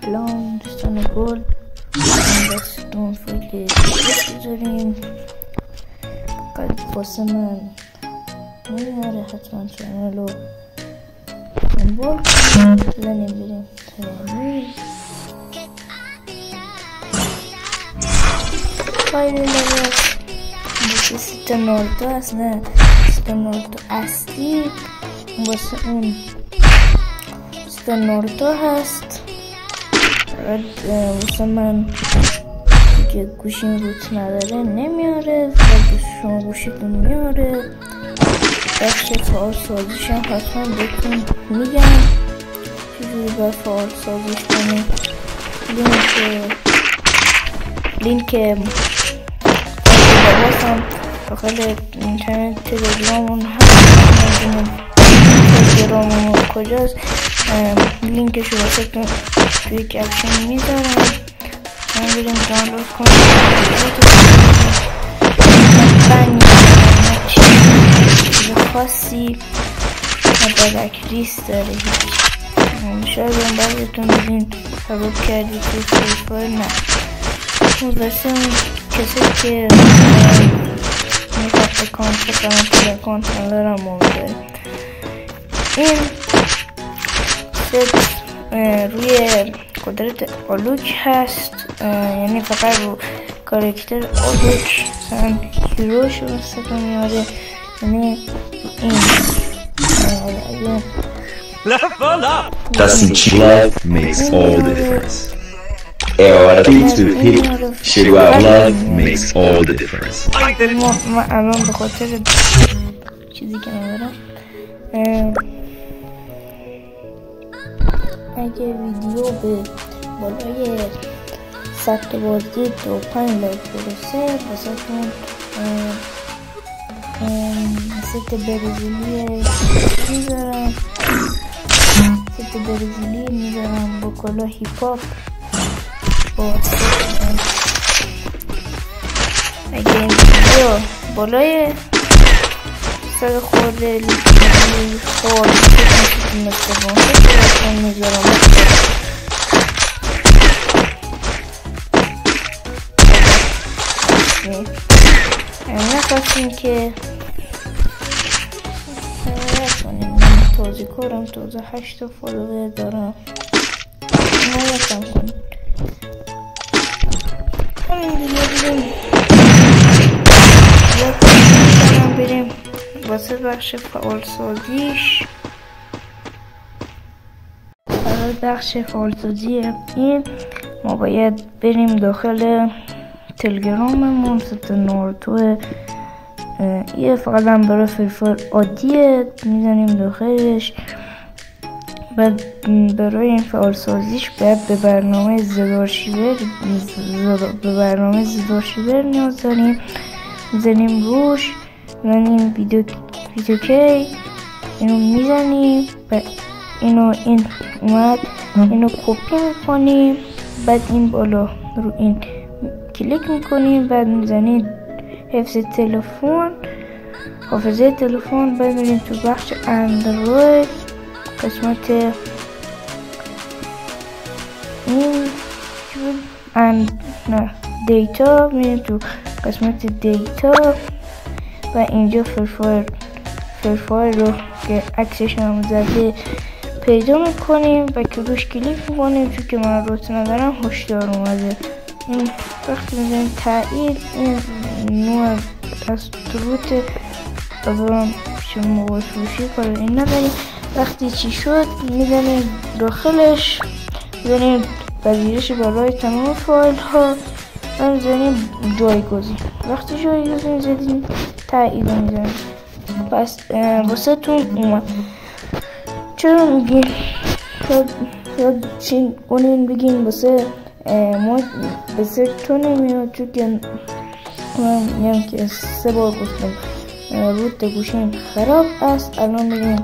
سلام دوستان گل، بس don't forget بذاریم قد واسه من نمیاره. حتما چنل رو دنبال کنیم. بزنیم بریم تمامی فایل لگه باسه سیتا ناردو هست، نه سیتا ناردو اصلی واسه اون سیتا ناردو هست. واسه من که گوشیم روت نداره نمیاره و شما گوشیتون میاره. بخش فعال سازیش هم حتما بهتون میگم چجوری باید فعال سازیش کنیم. لینک لباس هم داخل اینترنت تلگرامون هست. تلگرامون کجاست لینکش رو واسهتون توی کپشن میذارم. من بریم دانلود کنیم. چیز خاصی مدرک ریست داره هیچ. شاید اون بعضتون بودین سبب کردید توی فریفایر، نه واسه اون کسی که میخواد اکانت بکنم توی اکانت ندارم مونده. این ست روی قدرت آلوک هست، یعنی فقط رو کارکتر آلوک مثلا هیروش رو ستون میاره. یعنی این Dustin Love makes all the difference. AORP to hit Shirwa Love makes all the difference. ما الان به خاطر چیزی که ندارم اگه ویدیو به بالای 100 تا بازدید و 5 لایک برسه واسهتون ست برزیلی میذارم. ست برزیلی میذارم با کلا هیپ هاپ با اگه این ویدیو بالای 100 خورده خورده میذارم. نخواستیم که توضیح کنم. توضیح 8 تا فالوور دارم، نگفتم کنیم. همین دیگه بریم واسه بخش فعال سازیش. برای بخش فعال سازی این ما باید بریم داخل تلگراممون. ست ناردو یه فقط هم برای فریفایر عادیه، میزنیم داخلش. بعد برای این فعال سازیش باید به برنامه زدارشیور نیاز داریم. میزنیم روش، میزنیم ویدیو کی، اینو میزنیم. این اومد، اینو کپی میکنیم. بعد این بالا رو این کلیک میکنیم. بعد میزنیم حافظه تلفن. بعد میریم تو بخش اندروید قسمت این دیتا، میریم تو قسمت دیتا و اینجا فریفایر رو که عکسش هم زده پیدا میکنیم و که روش کلیک میکنیم. چون که من روت ندارم هشدار اومده. این وقتی میزنیم تایید، این نوع از روت بذارم شما موبایل فروشی کار این نداریم. وقتی چی شد میزنیم داخلش، میزنیم پذیرش برای تمام فایل ها و میزنیم جایگزین. وقتی جایگزین زدیم تایید رو میزنیم. پس واسه تون اومد. چرا میگیم شاید چین کنین بگین واسه ما بسه تو نمیاد؟ چون که من میگم که 3 بار گفتم روت گوشیم خراب است. الان میگم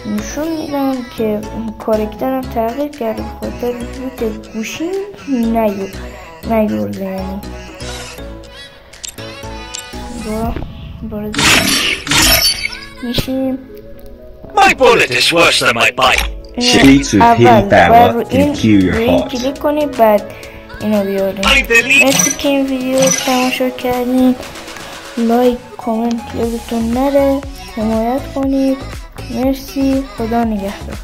نشون میدم که کارکترم تغییر کرده خاطر روت گوشیم نیورده. یعنی میشیم My bullet is worse than my bite. Share to hit that button and cue your این heart. کلیک کنید بعد اینو بیاریم. مرسی که این ویدیو رو تماشا کردین. لایک کامنت یادتون نره، حمایت کنید. مرسی، خدا نگهدار.